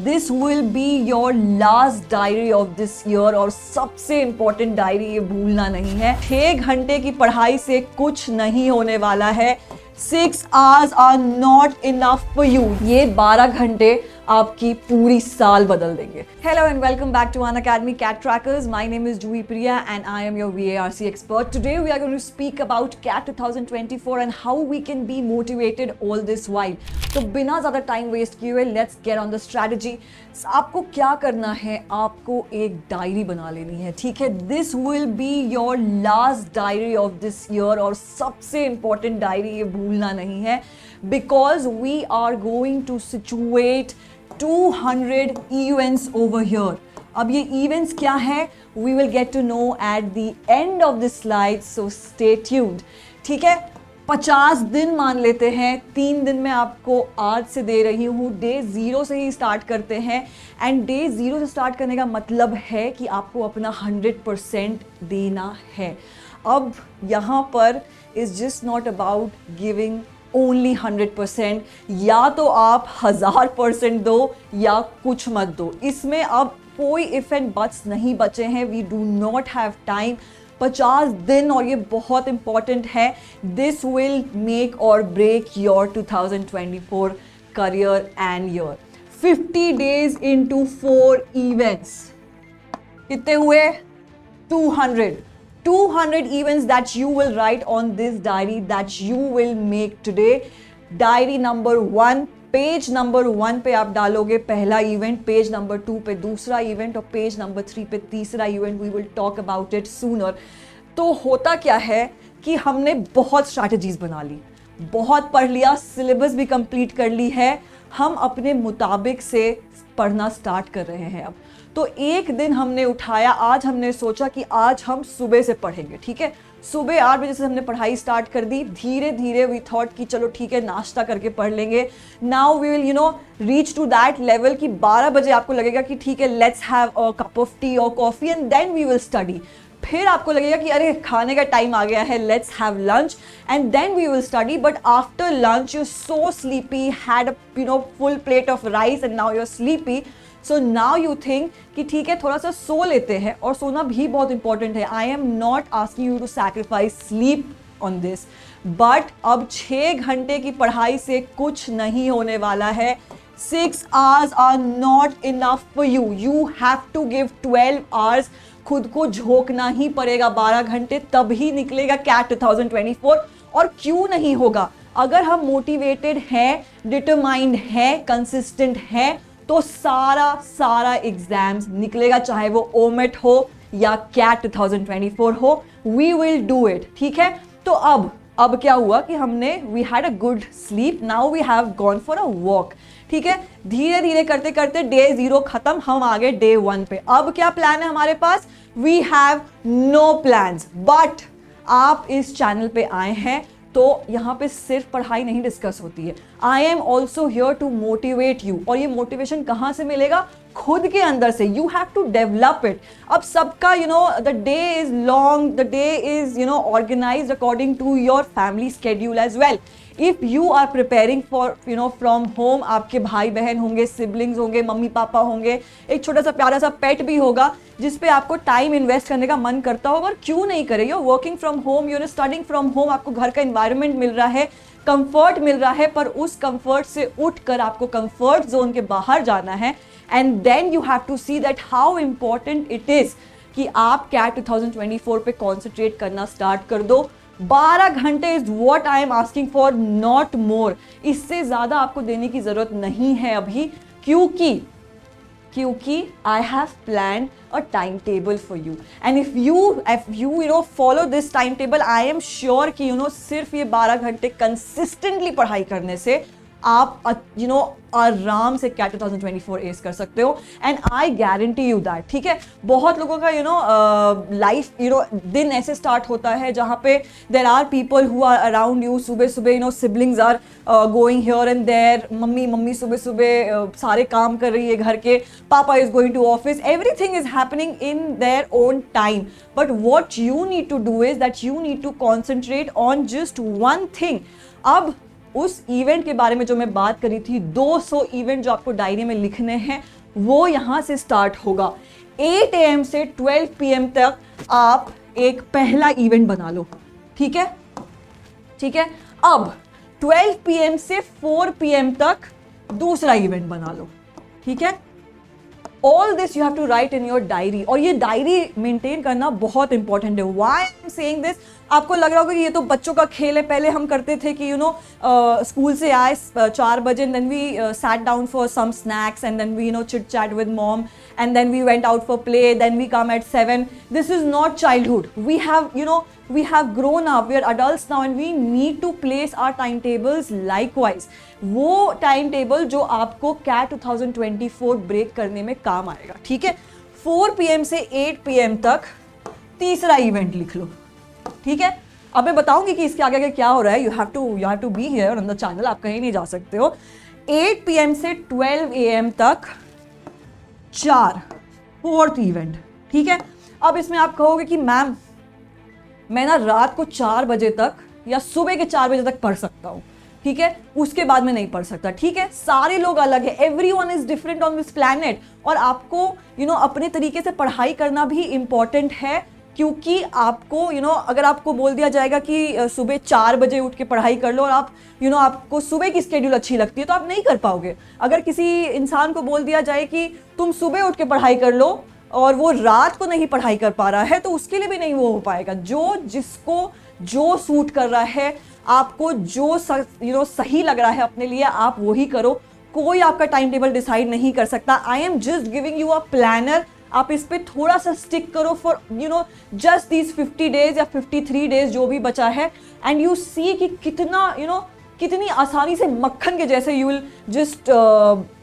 This will be your last diary of this year और सबसे important diary, ये भूलना नहीं है। 6 घंटे की पढ़ाई से कुछ नहीं होने वाला है। 6 hours are not enough for you। ये 12 घंटे आपकी पूरी साल बदल देंगे। Hello and welcome back to Unacademy CAT Trackers। My name is Juhi Priya and I am your VARC expert। Today we are going to speak about CAT 2024 and how we can be motivated all this while। तो बिना ज़्यादा time waste किए हुए let's get on the strategy। आपको क्या करना है, आपको एक डायरी बना लेनी है, ठीक है। This will be your last diary of this year और सबसे important डायरी, ये भूलना नहीं है, because we are going to situate 200 events over here। अब ये events क्या है, we will get to know at the end of this slide, so stay tuned। ठीक है, 50 दिन मान लेते हैं, 3 दिन मैं आपको आज से दे रही हूँ। डे 0 से ही स्टार्ट करते हैं एंड डे 0 से स्टार्ट करने का मतलब है कि आपको अपना 100% देना है। अब यहाँ पर is just not about giving only 100%, या तो आप 1000% दो या कुछ मत दो। इसमें अब कोई इफ एंड बट्स नहीं बचे हैं। We do not have time. 50 दिन, और ये बहुत इंपॉर्टेंट है, दिस विल मेक और break your 2024 career and year. 50 days into 4 events, कितने हुए? 200 events that you will write on this diary that you will make today। Diary number 1, page number 1 पे आप डालोगे पहला इवेंट, पेज नंबर 2 पे दूसरा event और पेज नंबर 3 पे तीसरा event. We will talk about it sooner. तो होता क्या है कि हमने बहुत स्ट्रैटेजीज बना ली, बहुत पढ़ लिया, सिलेबस भी कंप्लीट कर ली है, हम अपने मुताबिक से पढ़ना स्टार्ट कर रहे हैं अब। तो एक दिन हमने उठाया, आज हमने सोचा कि आज हम सुबह से पढ़ेंगे, ठीक है। सुबह 8 बजे से हमने पढ़ाई स्टार्ट कर दी। धीरे धीरे वी थॉट कि चलो ठीक है, नाश्ता करके पढ़ लेंगे। Now we will reach to that level कि 12 बजे आपको लगेगा कि ठीक है, let's have a cup of tea और coffee and then we will study. फिर आपको लगेगा कि अरे खाने का टाइम आ गया है, let's have lunch and then we will study. But after lunch you so sleepy, had full plate of rice and now you are sleepy. So now you think कि ठीक है, थोड़ा सा सो लेते हैं, और सोना भी बहुत इंपॉर्टेंट है। I am not asking you to sacrifice sleep on this, but अब 6 घंटे की पढ़ाई से कुछ नहीं होने वाला है। 6 hours are not enough for you। You have to give 12 hours। खुद को झोंकना ही पड़ेगा 12 घंटे, तभी निकलेगा CAT 2024। और क्यों नहीं होगा? अगर हम मोटिवेटेड हैं, डिटरमाइंड हैं, कंसिस्टेंट हैं, तो सारा एग्जाम्स निकलेगा, चाहे वो ओमेट हो या CAT 2024 हो। वी विल डू इट, ठीक है। तो अब क्या हुआ कि हमने we had a good sleep, now we have gone for a walk, ठीक है। धीरे धीरे करते करते डे 0 खत्म, हम आ गए डे 1 पे। अब क्या प्लान है हमारे पास? We have no plans. But आप इस चैनल पे आए हैं तो यहाँ पे सिर्फ पढ़ाई नहीं डिस्कस होती है। I am also here to motivate you. और ये मोटिवेशन कहाँ से मिलेगा? खुद के अंदर से। You have to develop it. अब सबका the day is long, the day is organised according to your family schedule as well. If you are preparing for from home, आपके भाई बहन होंगे, सिबलिंग्स होंगे, मम्मी पापा होंगे, एक छोटा सा प्यारा सा पेट भी होगा जिसपे आपको टाइम इन्वेस्ट करने का मन करता होगा, और क्यों नहीं करे। You working from home, you studying from home, आपको घर का एनवायरनमेंट मिल रहा है, कंफर्ट मिल रहा है, पर उस कंफर्ट से उठकर आपको कंफर्ट जोन के बाहर जाना है। And then you have to see that how important it is कि आप CAT 2024 पे कॉन्सेंट्रेट करना स्टार्ट कर दो। 12 घंटे is what I am asking for, not more. इससे ज्यादा आपको देने की जरूरत नहीं है अभी, क्योंकि I have planned a timetable for you and if you follow this timetable, I am sure कि सिर्फ ये 12 घंटे consistently पढ़ाई करने से आप आराम से CAT 2024 एस कर सकते हो। And I guarantee you that, ठीक है। बहुत लोगों का लाइफ दिन ऐसे स्टार्ट होता है जहाँ पे there are people who are around you. सुबह सुबह siblings are going here and there, mummy सुबह सुबह सारे काम कर रही है घर के, papa is going to office, everything is happening in their own time. But what you need to do is that you need to concentrate on just one thing. अब उस इवेंट के बारे में जो मैं बात करी थी, 200 इवेंट जो आपको डायरी में लिखने हैं, वो यहाँ से स्टार्ट होगा। 8 AM से 12 PM तक आप एक पहला इवेंट बना लो, ठीक है, ठीक है। अब 12 PM से 4 PM तक दूसरा इवेंट बना लो, ठीक है। All this you have to write in your diary, और ये डायरी मेंटेन करना बहुत इंपॉर्टेंट है। Why I am saying this, आपको लग रहा होगा कि ये तो बच्चों का खेल है, पहले हम करते थे कि स्कूल से आए 4 बजे, then we sat down for some snacks and then we chit chat with mom and then we went out for play, then we come at 7. This is not childhood. We have grown up, we are adults now, and we need to place our timetables likewise. वो timetable जो आपको CAT 2024 break करने में काम आएगा, ठीक है। 4 PM से 8 PM तक तीसरा इवेंट लिख लो, ठीक है। अब मैं बताऊंगी कि इसके आगे क्या हो रहा है। You have to be here on the channel, आप कहीं नहीं जा सकते हो। 8 PM से 12 AM तक 4th इवेंट, ठीक है। अब इसमें आप कहोगे कि मैम मैं ना रात को 4 बजे तक या सुबह के 4 बजे तक पढ़ सकता हूँ, ठीक है, उसके बाद में नहीं पढ़ सकता, ठीक है। सारे लोग अलग है, everyone is different on this planet, और आपको अपने तरीके से पढ़ाई करना भी इंपॉर्टेंट है, क्योंकि आपको अगर आपको बोल दिया जाएगा कि सुबह 4 बजे उठ के पढ़ाई कर लो, और आप आपको सुबह की स्केड्यूल अच्छी लगती है, तो आप नहीं कर पाओगे। अगर किसी इंसान को बोल दिया जाए कि तुम सुबह उठ के पढ़ाई कर लो, और वो रात को नहीं पढ़ाई कर पा रहा है, तो उसके लिए भी नहीं वो हो पाएगा। जिसको जो सूट कर रहा है, आपको जो सही लग रहा है अपने लिए, आप वही करो। कोई आपका टाइम टेबल डिसाइड नहीं कर सकता। I am just giving you a planner, आप इस पे थोड़ा सा स्टिक करो फॉर जस्ट दीज 50 डेज या 53 डेज जो भी बचा है, एंड यू सी कि कितनी आसानी से मक्खन के जैसे you will just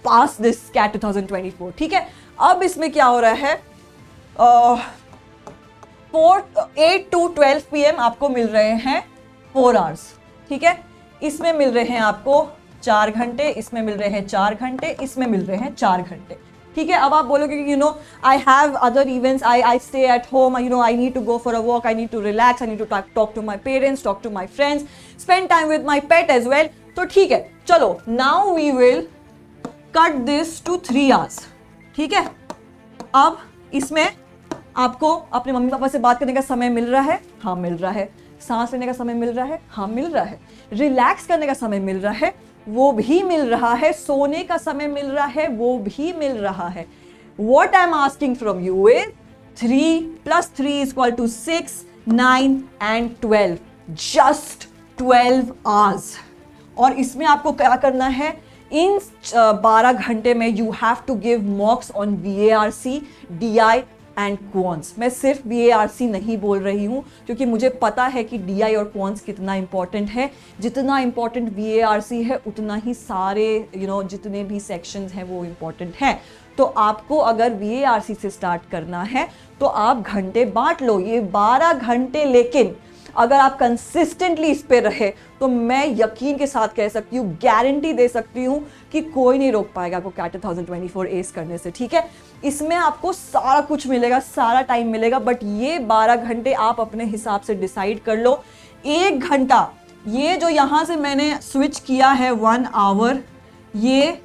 pass this CAT 2024, ठीक है। अब इसमें क्या हो रहा है, 8 to 12 PM आपको मिल रहे हैं 4 hours, ठीक है। इसमें मिल रहे हैं आपको 4 घंटे, इसमें मिल रहे हैं 4 घंटे, इसमें मिल रहे हैं 4 घंटे, ठीक है। अब आप बोलोगे कि I have other events, I stay at home, I need to go for a walk, I need to relax, I need to talk to my parents, talk to my friends, spend time with my pet as well. तो ठीक है, चलो now we will cut this to 3 hours, ठीक है। अब इसमें आपको अपने मम्मी पापा से बात करने का समय मिल रहा है, हाँ मिल रहा है। सांस लेने का समय मिल रहा है, हाँ मिल रहा है। रिलैक्स करने का समय मिल रहा है, वो भी मिल रहा है। सोने का समय मिल रहा है, वो भी मिल रहा है। What I'm asking from you is 3 + 3 = 6, 9 and 12. Just 12 hours. और इसमें आपको क्या करना है, इन 12 घंटे में you have to give mocks on VARC, DI and quants. मैं सिर्फ VARC नहीं बोल रही हूँ, क्योंकि मुझे पता है कि DI और क्वांट्स कितना इंपॉर्टेंट है। जितना इंपॉर्टेंट VARC है, उतना ही सारे जितने भी सेक्शंस हैं वो इंपॉर्टेंट हैं। तो आपको अगर VARC से स्टार्ट करना है तो आप घंटे बांट लो, ये 12 घंटे। लेकिन अगर आप कंसिस्टेंटली इस पे रहे तो मैं यकीन के साथ कह सकती हूँ, गारंटी दे सकती हूँ कि कोई नहीं रोक पाएगा आपको CAT 2024 एस करने से, ठीक है। इसमें आपको सारा कुछ मिलेगा, सारा टाइम मिलेगा, बट ये 12 घंटे आप अपने हिसाब से डिसाइड कर लो। 1 घंटा ये जो यहाँ से मैंने स्विच किया है 1 hour, ये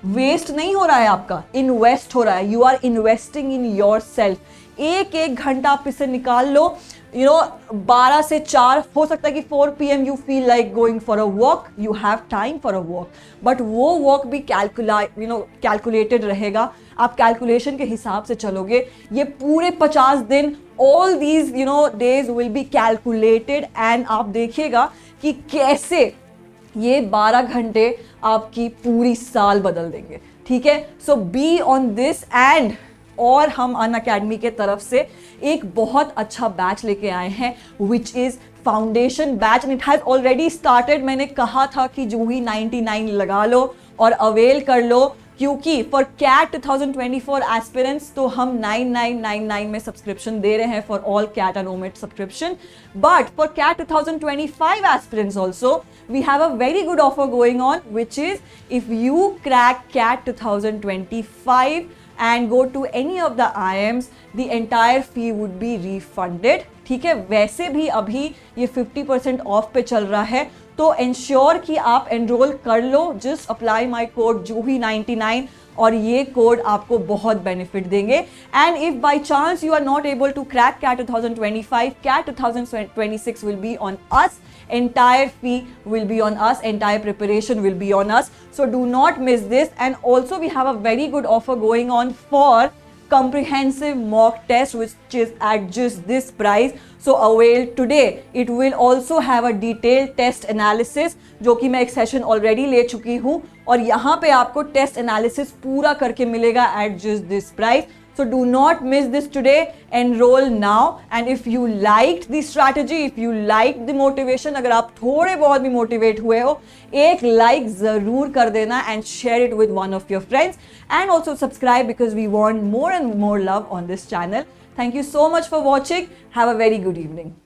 वेस्ट नहीं हो रहा है आपका, इन्वेस्ट हो रहा है। You are investing in yourself. एक घंटा आप इसे निकाल लो। 12 से 4 हो सकता है कि 4 PM you feel like going for a walk, you have time for a walk, but वो वॉक भी कैलकुलेटेड रहेगा। आप कैलकुलेशन के हिसाब से चलोगे। ये पूरे 50 दिन, all these days will be calculated, and आप देखिएगा कि कैसे ये 12 घंटे आपकी पूरी साल बदल देंगे, ठीक है। सो बी ऑन दिस एंड और हम अनअकैडमी के तरफ से एक बहुत अच्छा बैच लेके आए हैं, which is foundation batch, and it has already started. मैंने कहा था कि जूही 99 लगा लो और अवेल कर लो, क्योंकि फॉर CAT 2024 एस्पिरेंट्स तो हम 9999 में सब्सक्रिप्शन दे रहे हैं for all CAT and OMIT subscription, but for CAT 2025 aspirants also we have a very good offer going on, which is if you crack CAT 2025 and go to any of the IIMs, the entire fee would be refunded, ठीक है। वैसे भी अभी ये 50% of पे चल रहा है, तो इंश्योर कि आप एनरोल कर लो, जस्ट अप्लाई माई कोड जूही99 और ये कोड आपको बहुत बेनिफिट देंगे। And if by chance you are not able to crack CAT 2025, CAT 2026 will be on us, entire fee will be on us, entire preparation will be on us, so do not miss this. And also we have a very good offer going on for comprehensive mock test which is at just this price, so avail today. It will also have a detailed test analysis जो कि मैं एक session already ले चुकी हूँ और यहाँ पे आपको टेस्ट एनालिसिस पूरा करके मिलेगा at just this price. So do not miss this today. Enroll now. And if you liked the strategy, if you liked the motivation, अगर आप थोड़े बहुत भी मोटिवेट हुए हो, एक लाइक जरूर कर देना and share it with one of your friends. And also subscribe because we want more and more love on this channel. Thank you so much for watching. Have a very good evening.